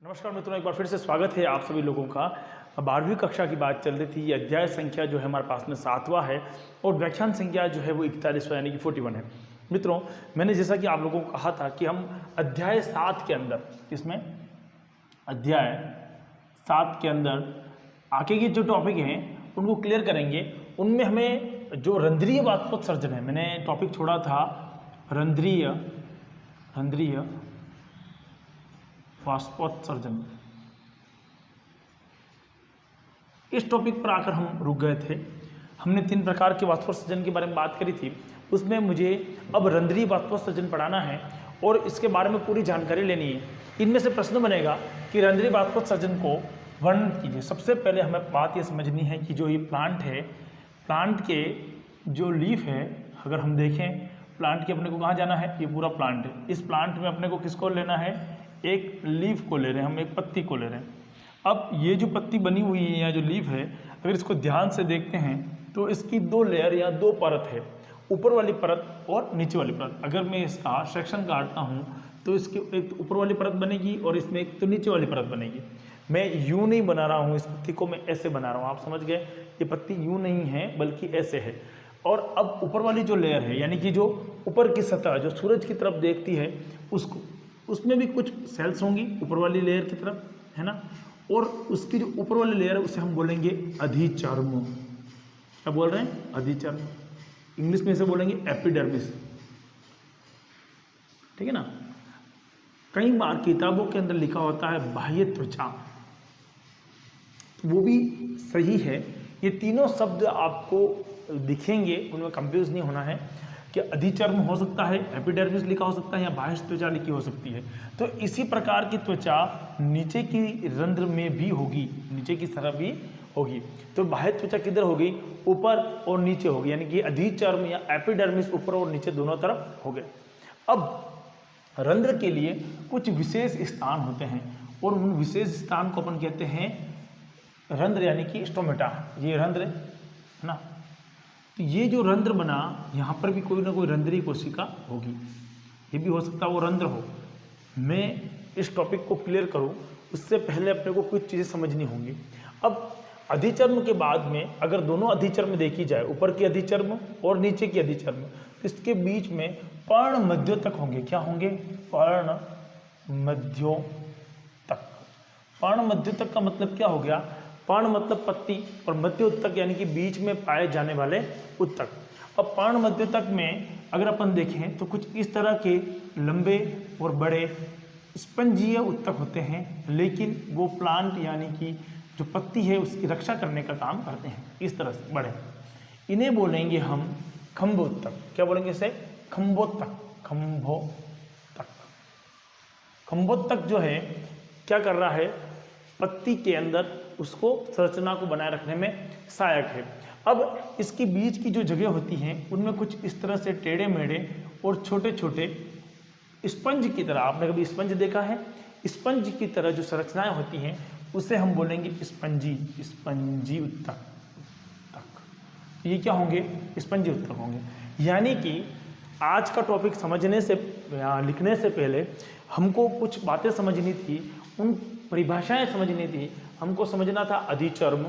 नमस्कार मित्रों, एक बार फिर से स्वागत है आप सभी लोगों का। 12वीं कक्षा की बात चल रही थी। ये अध्याय संख्या जो है हमारे पास में 7वां है और व्याख्यान संख्या जो है वो 41वां यानी कि 41 है। मित्रों, मैंने जैसा कि आप लोगों को कहा था कि हम अध्याय 7 के अंदर, इसमें अध्याय 7 के अंदर आगे के जो टॉपिक हैं उनको क्लियर करेंगे। उनमें हमें जो रंध्रीय वाष्पोत्सर्जन है, मैंने टॉपिक छोड़ा था रंध्रीय वाष्पोत्सर्जन। इस टॉपिक पर आकर हम रुक गए थे। हमने 3 प्रकार के वाष्पोत्सर्जन के बारे में बात करी थी। उसमें मुझे अब रंध्रीय वाष्पोत्सर्जन पढ़ाना है और इसके बारे में पूरी जानकारी लेनी है। इनमें से प्रश्न बनेगा कि रंध्रीय वाष्पोत्सर्जन को वर्णन कीजिए। सबसे पहले हमें बात यह समझनी है कि जो ये प्लांट है, प्लांट के जो लीफ है, अगर हम देखें प्लांट के अपने को कहाँ जाना है, ये पूरा प्लांट है। इस प्लांट में अपने को किसको लेना है, एक लीफ को ले रहे हैं हम, एक पत्ती को ले रहे हैं। अब ये जो पत्ती बनी हुई है या जो लीफ है, अगर इसको ध्यान से देखते हैं तो इसकी 2 लेयर या 2 परत है, ऊपर वाली परत और नीचे वाली परत। अगर मैं इसका सेक्शन काटता हूँ तो इसकी एक ऊपर वाली परत बनेगी और इसमें एक तो नीचे वाली परत बनेगी। मैं यूँ नहीं बना रहा हूँ इस पत्ती को, मैं ऐसे बना रहा हूँ। आप समझ गए, ये पत्ती यूँ नहीं है बल्कि ऐसे है। और अब ऊपर वाली जो लेयर है यानी कि जो ऊपर की सतह जो सूरज की तरफ देखती है, उसको, उसमें भी कुछ सेल्स होंगी ऊपर वाली लेयर की तरफ, है ना। और उसकी जो ऊपर वाली लेयर है उसे हम बोलेंगे अधिचर्म। क्या बोल रहे हैं, अधिचर्म। इंग्लिश में इसे बोलेंगे एपिडर्मिस, ठीक है ना। कई बार किताबों के अंदर लिखा होता है बाह्य त्वचा, वो भी सही है। ये तीनों शब्द आपको दिखेंगे, उनमें कंफ्यूज नहीं होना है कि अधिचर्म हो सकता है, एपिडर्मिस लिखा हो सकता है या बाह्य त्वचा लिखी हो सकती है। तो इसी प्रकार की त्वचा नीचे की रंध्र में भी होगी, नीचे की तरफ भी होगी। तो बाह्य त्वचा किधर होगी, ऊपर और नीचे होगी, यानी कि अधिचर्म या एपिडर्मिस ऊपर और नीचे दोनों तरफ हो गए। अब रंध्र के लिए कुछ विशेष स्थान होते हैं और उन विशेष स्थान को अपन कहते हैं रंध्र यानी कि स्टोमेटा। ये रंध्र है ना। तो ये जो रंध्र बना, यहाँ पर भी कोई ना कोई रंध्रीय कोशिका होगी। ये भी हो सकता है वो रंध्र हो। मैं इस टॉपिक को क्लियर करूँ उससे पहले अपने को कुछ चीज़ें समझनी होंगी। अब अधिचर्म के बाद में अगर दोनों अधिचर्म देखी जाए, ऊपर की अधिचर्म और नीचे की अधिचर्म, तो इसके बीच में पर्ण मध्योतक होंगे। क्या होंगे, पर्ण मध्योतक। पर्ण मध्योतक का मतलब क्या हो गया, पर्ण मतलब पत्ती और मध्य उत्तक यानी कि बीच में पाए जाने वाले उत्तक। अब पर्ण मध्योतक में अगर अपन देखें तो कुछ इस तरह के लंबे और बड़े स्पंजीय उत्तक होते हैं, लेकिन वो प्लांट यानी कि जो पत्ती है उसकी रक्षा करने का काम करते हैं। इस तरह से बड़े, इन्हें बोलेंगे हम खंभोत्तक। क्या बोलेंगे इसे, खंभोत्तक। खंभोत्तक, खंभोत्तक जो है क्या कर रहा है, पत्ती के अंदर उसको संरचना को बनाए रखने में सहायक है। अब इसकी बीच की जो जगह होती हैं उनमें कुछ इस तरह से टेढ़े मेढ़े और छोटे छोटे स्पंज की तरह, आपने कभी स्पंज देखा है, स्पंज की तरह जो संरचनाएं होती हैं उसे हम बोलेंगे स्पंजी उत्तक। ये क्या होंगे, स्पंजी उत्तक होंगे। यानी कि आज का टॉपिक समझने से या लिखने से पहले हमको कुछ बातें समझनी थी, उन परिभाषाएं समझनी थी। हमको समझना था अधिचर्म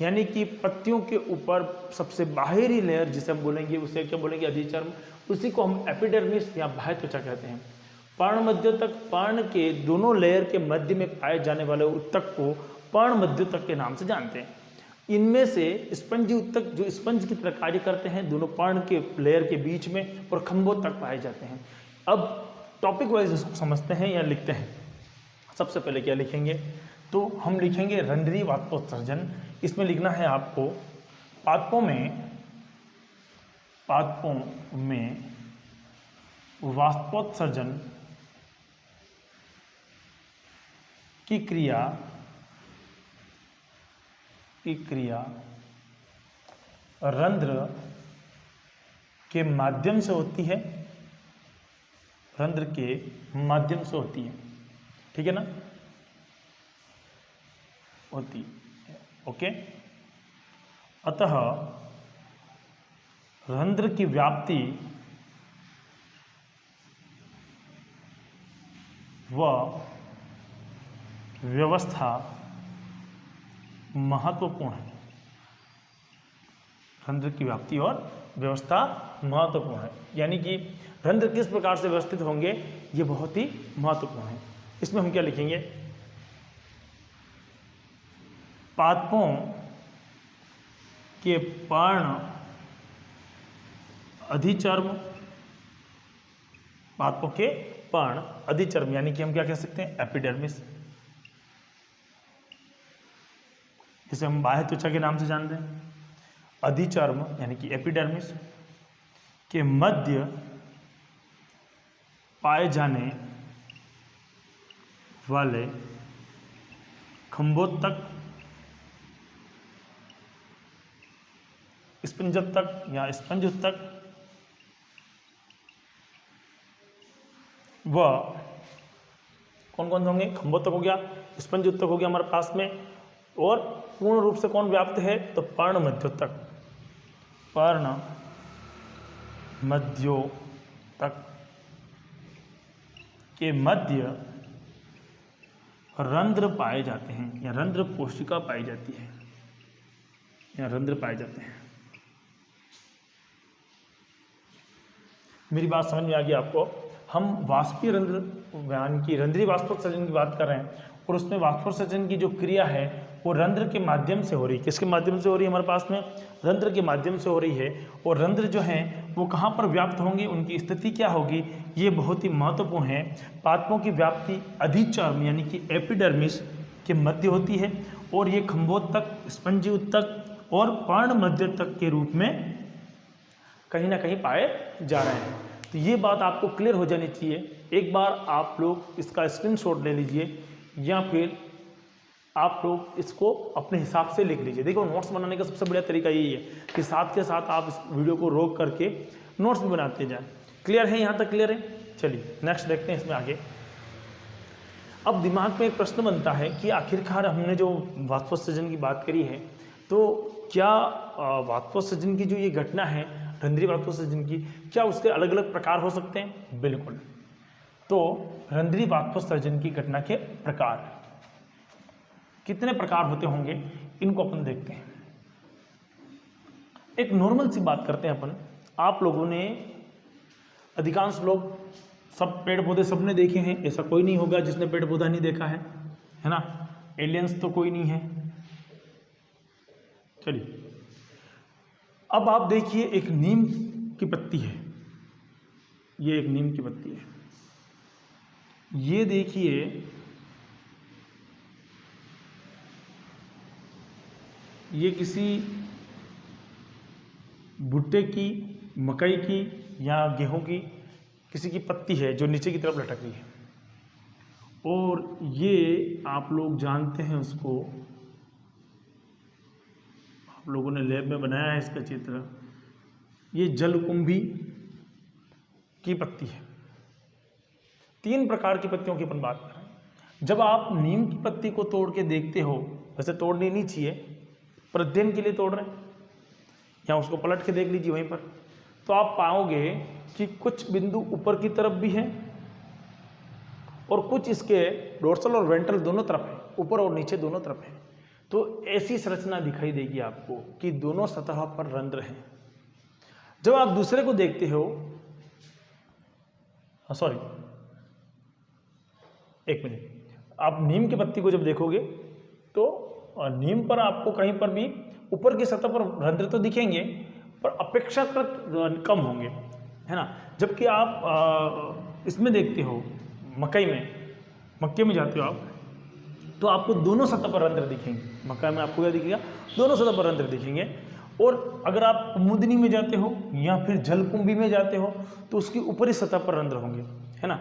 यानी कि पत्तियों के ऊपर सबसे बाहरी लेयर जिसे हम बोलेंगे उसे क्या बोलेंगे, अधिचर्म। उसी को हम एपिडर्मिस या बाह्य त्वचा कहते हैं। पर्ण मध्योतक, पर्ण के दोनों लेयर के मध्य में पाए जाने वाले उत्तक को पर्ण मध्योतक के नाम से जानते हैं। इनमें से स्पंजी उत्तक जो स्पंज की तरह कार्य करते हैं दोनों पर्ण के लेयर के बीच में, और खंभोत्तक पाए जाते हैं। अब टॉपिक वाइज इसको समझते हैं या लिखते हैं। सबसे पहले क्या लिखेंगे, तो हम लिखेंगे रंध्रीय वाष्पोत्सर्जन। इसमें लिखना है आपको पादपों में वाष्पोत्सर्जन की क्रिया रंध्र के माध्यम से होती है, रंध्र के माध्यम से होती है, ठीक है ना, होती है। ओके, अतः रंध्र की व्याप्ति व व्यवस्था महत्वपूर्ण है। रंध्र की व्याप्ति और व्यवस्था महत्वपूर्ण है, यानी कि रंध्र किस प्रकार से व्यवस्थित होंगे ये बहुत ही महत्वपूर्ण है। इसमें हम क्या लिखेंगे, पादपों के पर्ण अधिचर्म, पादपों के पर्ण अधिचर्म यानी कि हम क्या कह सकते हैं, एपिडर्मिस, जिसे हम बाह्य त्वचा के नाम से जानते हैं। अधिचर्म यानी कि एपिडर्मिस के मध्य पाए जाने वाले खंभोत्तक, स्पंजोत्तक या स्पंजोत्तक व कौन कौन से होंगे, खंभोत्तक हो गया, स्पंजोत्तक हो गया हमारे पास में, और पूर्ण रूप से कौन व्याप्त है तो पर्ण मध्योत्तक, पर्ण मध्योत्तक के मध्य रंध्र पाए जाते हैं या रंध्र कोशिका पाई जाती है या रंध्र पाए जाते हैं। मेरी बात समझ में आ गई आपको। हम वाष्पीय रंध्र यानी कि रंध्रीय वाष्पोत्सर्जन की बात कर रहे हैं, और उसमें वाष्पोत्सर्जन की जो क्रिया है वो रंध्र के माध्यम से हो रही है। किसके माध्यम से हो रही है, हमारे पास में रंध्र के माध्यम से हो रही है। और रंध्र जो हैं वो कहाँ पर व्याप्त होंगे, उनकी स्थिति क्या होगी, ये बहुत ही महत्वपूर्ण है। पादपों की व्याप्ति अधिचर्म यानी कि एपिडर्मिस के मध्य होती है, और ये खंभोत्तक, स्पंजीउत्तक और पर्ण मध्योत्तक के रूप में कहीं ना कहीं पाए जा रहे हैं। तो ये बात आपको क्लियर हो जानी चाहिए। एक बार आप लोग इसका स्क्रीनशॉट ले लीजिए या फिर आप लोग इसको अपने हिसाब से लिख लीजिए। देखो, नोट्स बनाने का सबसे बढ़िया तरीका यही है कि साथ के साथ आप इस वीडियो को रोक करके नोट्स भी बनाते जाएं। क्लियर है, यहाँ तक क्लियर है? चलिए नेक्स्ट देखते हैं इसमें आगे। अब दिमाग में एक प्रश्न बनता है कि आखिरकार हमने जो वाष्पोत्सर्जन की बात करी है, तो क्या वाष्पोत्सर्जन की जो ये घटना है रंध्रीय वाष्पोत्सर्जन की, क्या उसके अलग अलग प्रकार हो सकते हैं? बिल्कुल। तो रंध्रीय वाष्पोत्सर्जन की घटना के प्रकार कितने प्रकार होते होंगे, इनको अपन देखते हैं। एक नॉर्मल सी बात करते हैं अपन। आप लोगों ने, अधिकांश लोग, सब पेड़ पौधे सबने देखे हैं, ऐसा कोई नहीं होगा जिसने पेड़ पौधा नहीं देखा है ना? एलियंस तो कोई नहीं है। चलिए, अब आप देखिए, एक नीम की पत्ती है, ये एक नीम की पत्ती है। ये देखिए, ये किसी भुट्टे की, मकई की या गेहूं की किसी की पत्ती है जो नीचे की तरफ लटक रही है। और ये आप लोग जानते हैं उसको, आप लोगों ने लैब में बनाया है इसका चित्र। ये जलकुंभी की पत्ती है। 3 प्रकार की पत्तियों की अपन बात कर रहे हैं। जब आप नीम की पत्ती को तोड़ के देखते हो, वैसे तोड़नी नहीं चाहिए, पर अध्ययन के लिए तोड़ रहे हैं, या उसको पलट के देख लीजिए वहीं पर, तो आप पाओगे कि कुछ बिंदु ऊपर की तरफ भी हैं और कुछ इसके डोर्सल और वेंट्रल दोनों तरफ है, ऊपर और नीचे दोनों तरफ है। तो ऐसी संरचना दिखाई देगी आपको कि दोनों सतह पर रंध्र हैं। जब आप दूसरे को देखते हो, सॉरी एक मिनट, आप नीम की पत्ती को जब देखोगे तो नीम पर आपको कहीं पर भी ऊपर की सतह पर रंध्र तो दिखेंगे, पर अपेक्षाकृत कम होंगे, है ना? जबकि आप इसमें देखते हो, मक्के में जाते हो आप, तो आपको दोनों सतह पर रंध्र दिखेंगे। मक्का में आपको क्या दिखेगा? दोनों सतह पर रंध्र दिखेंगे। और अगर आप कुमुदनी में जाते हो या फिर जलकुंभी में जाते हो तो उसकी ऊपरी सतह पर रंध्र होंगे, है ना?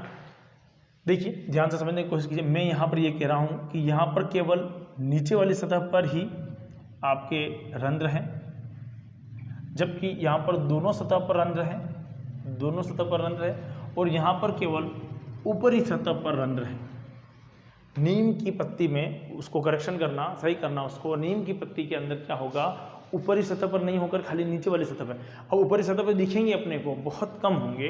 देखिए, ध्यान से समझने की कोशिश कीजिए। मैं यहाँ पर ये कह रहा हूँ कि यहाँ पर केवल नीचे वाली सतह पर ही आपके रंध्र हैं, जबकि यहाँ पर दोनों सतह पर रंध्र हैं, दोनों सतह पर रंध्र है, और यहाँ पर केवल ऊपरी सतह पर रंध्र है। नीम की पत्ती में उसको करेक्शन करना, सही करना उसको, नीम की पत्ती के अंदर क्या होगा, ऊपरी सतह पर नहीं होकर खाली नीचे वाली सतह पर। अब ऊपरी सतह पर दिखेंगे अपने को बहुत कम होंगे,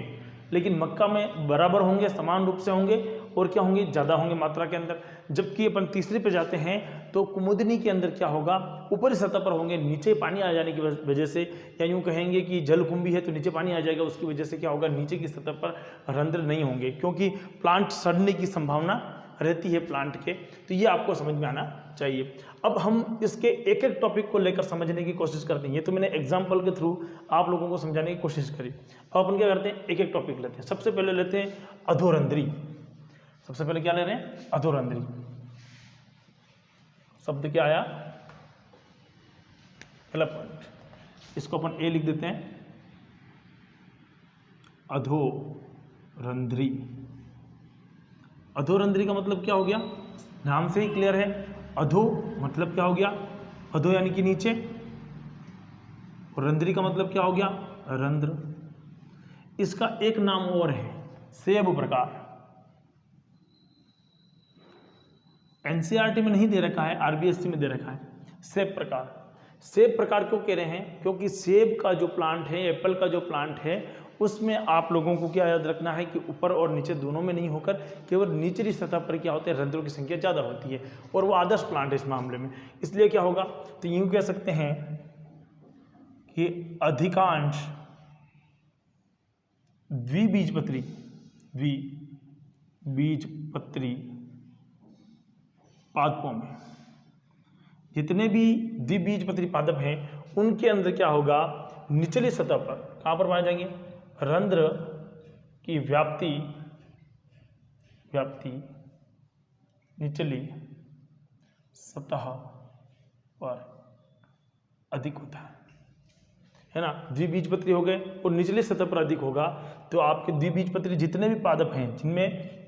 लेकिन मक्का में बराबर होंगे, समान रूप से होंगे और क्या होंगे, ज़्यादा होंगे मात्रा के अंदर। जबकि अपन तीसरी पे जाते हैं तो कुमुदनी के अंदर क्या होगा, ऊपरी सतह पर होंगे, नीचे पानी आ जाने की वजह से, या यूँ कहेंगे कि जलकुंभी है तो नीचे पानी आ जाएगा, उसकी वजह से क्या होगा, नीचे की सतह पर रंध्र नहीं होंगे, क्योंकि प्लांट सड़ने की संभावना रहती है प्लांट के। तो ये आपको समझ में आना चाहिए। अब हम इसके एक एक टॉपिक को लेकर समझने की कोशिश करते हैं। ये तो मैंने एग्जाम्पल के थ्रू आप लोगों को समझाने की कोशिश करी। अब अपन क्या करते हैं, एक एक टॉपिक लेते हैं। सबसे पहले लेते हैं अधोरंध्री। सबसे पहले क्या ले रहे हैं, अधोरंध्री। शब्द क्या आया, पहला पॉइंट, इसको अपन ए लिख देते हैं, अधोरंध्री। अधोरंध्री का मतलब क्या हो गया, नाम से ही क्लियर है। अधो मतलब क्या हो गया, अधो यानी कि नीचे, और रंध्री का मतलब क्या हो गया, रंध्र। इसका एक नाम और है, सेब प्रकार। एनसीईआरटी में नहीं दे रखा है, आरबीएससी में दे रखा है, सेब प्रकार। सेब प्रकार क्यों कह रहे हैं, क्योंकि सेब का जो प्लांट है, एप्पल का जो प्लांट है, उसमें आप लोगों को क्या याद रखना है कि ऊपर और नीचे दोनों में नहीं होकर केवल निचली सतह पर क्या होते हैं, रंध्रों की संख्या ज़्यादा होती है, और वो आदर्श प्लांट है इस मामले में। इसलिए क्या होगा, तो यूँ कह सकते हैं कि अधिकांश द्विबीजपत्री पादपों में, जितने भी द्विबीजपत्री पादप हैं उनके अंदर क्या होगा, निचली सतह पर कहाँ पर पाए जाएंगे, रंध्र की व्याप्ति निचली सतह पर अधिक होता है ना। द्विबीजपत्री हो गए और निचली सतह पर अधिक होगा, तो आपके द्विबीजपत्री जितने भी पादप हैं, जिनमें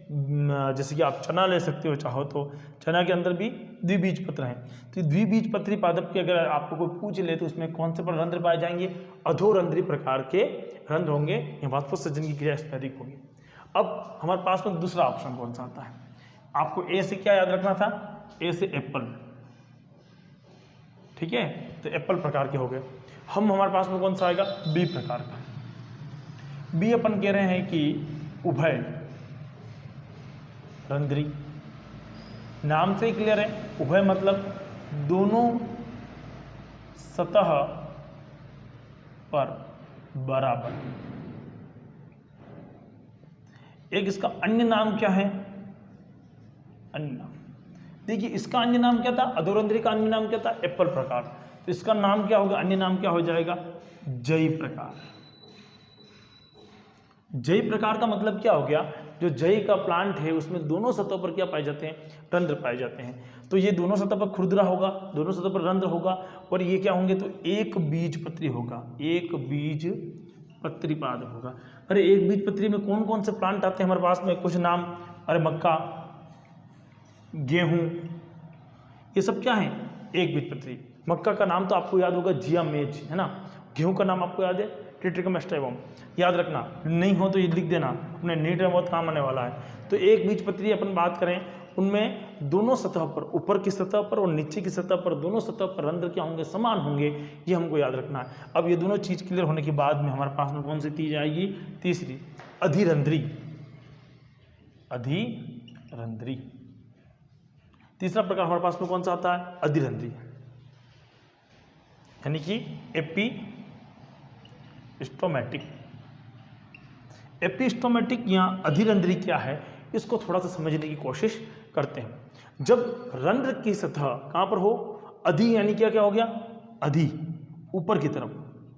जैसे कि आप चना ले सकते हो चाहो तो, चना के अंदर भी द्विबीजपत्र हैं, तो द्विबीजपत्री पादप के अगर आपको कोई पूछ ले तो उसमें कौन से पर रंध्र पाए जाएंगे, अधोरंध्री प्रकार के रंध्र होंगे, या वाष्पोत्सर्जन की क्रिया इसमें अधिक होगी। अब हमारे पास में दूसरा ऑप्शन कौन सा आता है, आपको ए से क्या याद रखना था, ए से एप्पल, ठीक है, तो एप्पल प्रकार के हो गए। हमारे पास में कौन सा आएगा, बी प्रकार का। बी अपन कह रहे हैं कि उभय रंध्री, नाम से ही क्लियर है, उभय मतलब दोनों सतह पर बराबर। एक इसका अन्य नाम क्या है, अन्य नाम देखिए, इसका अन्य नाम क्या था, अधोरंध्री का अन्य नाम क्या था, एप्पल प्रकार। तो इसका नाम क्या होगा, अन्य नाम क्या हो जाएगा, जई प्रकार। जई प्रकार का मतलब क्या हो गया, जो जई का प्लांट है उसमें दोनों सतहों पर क्या पाए जाते हैं, रंध्र पाए जाते हैं। तो ये दोनों सतह पर खुरदरा होगा, दोनों सतह पर रंध्र होगा, और ये क्या होंगे, तो एक बीजपत्री होगा, एक बीजपत्री पादप होगा। अरे एक बीजपत्री में कौन कौन से प्लांट आते हैं हमारे पास में, कुछ नाम, अरे मक्का, गेहूं, ये सब क्या है, एक बीजपत्री। मक्का का नाम तो आपको याद होगा, जिया मेज, है ना। गेहूं का नाम आपको याद है, ट्रिटिकम एस्टाइवम, याद रखना, नहीं हो तो ये लिख देना, अपने नीट में बहुत काम आने वाला है। तो एक बीजपत्री अपन बात करें, उनमें दोनों सतह पर, ऊपर की सतह पर और नीचे की सतह पर, दोनों सतह पर रंध्र क्या होंगे, समान होंगे, ये हमको याद रखना है। अब ये दोनों चीज़ क्लियर होने के बाद में हमारे पास में कौन सी चीज आएगी, तीसरी, अधिरंध्री। अधिरंध्री तीसरा प्रकार हमारे पास में कौन सा आता है, अधिरंध्री, यानी कि एपिस्टोमेटिक। एपिस्टोमेटिक या अधिरंध्री क्या है, इसको थोड़ा सा समझने की कोशिश करते हैं। जब रंध्र की सतह कहां पर हो, अधि यानी क्या क्या हो गया, अधि ऊपर की तरफ,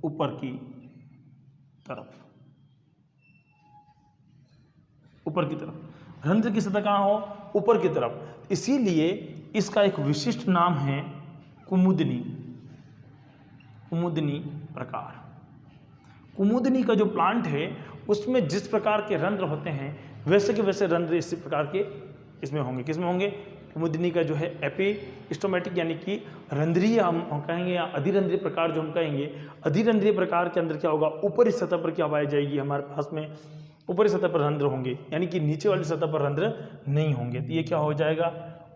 ऊपर की तरफ, ऊपर की तरफ, रंध्र की सतह कहां हो, ऊपर की तरफ, इसीलिए इसका एक विशिष्ट नाम है कुमुदनी। कुमुदनी प्रकार। कुमुदनी का जो प्लांट है उसमें जिस प्रकार के रंध्र होते हैं वैसे के वैसे रंध्र इसी प्रकार के इसमें होंगे। किसमें होंगे, कुमुदनी का जो है एपिस्टोमेटिक यानी कि रंध्रीय हम कहेंगे, या अधिरंध्रीय प्रकार जो हम कहेंगे। अधिरंध्रीय प्रकार के अंदर क्या होगा, ऊपरी सतह पर क्या पाई जाएगी, हमारे पास में ऊपरी सतह पर रंध्र होंगे, यानी कि नीचे वाली सतह पर रंध्र नहीं होंगे। तो ये क्या हो जाएगा,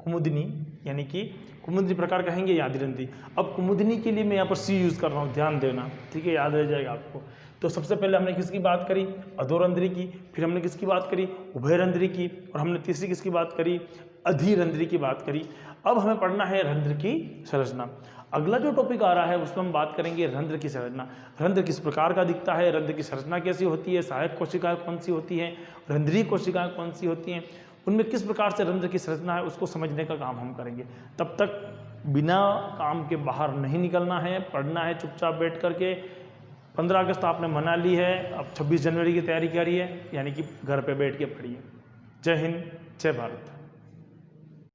कुमुदनी, यानी कि कुमुदनी प्रकार कहेंगे या अधिरंध्री। अब कुमुदनी के लिए मैं यहाँ पर सी यूज़ कर रहा हूँ, ध्यान देना, ठीक है, याद रह जाएगा आपको। तो सबसे पहले हमने किसकी बात करी, अधोरंध्री की, फिर हमने किसकी बात करी, उभयरंध्री की, और हमने तीसरी किसकी बात करी, अधिरंध्री की बात करी। अब हमें पढ़ना है रंध्र की संरचना। अगला जो टॉपिक आ रहा है उसमें हम बात करेंगे रंध्र की संरचना। रंध्र किस प्रकार का दिखता है, रंध्र की संरचना कैसी होती है, सहायक कोशिकाएं कौन सी होती हैं, रंध्रीय कोशिकाएं कौन सी होती हैं, उनमें किस प्रकार से रंध्र की संरचना है उसको समझने का काम हम करेंगे। तब तक बिना काम के बाहर नहीं निकलना है, पढ़ना है चुपचाप बैठ करके। 15 अगस्त आपने मना ली है, अब 26 जनवरी की तैयारी करिए, यानी कि घर पे बैठ के पढ़िए। जय हिंद, जय भारत।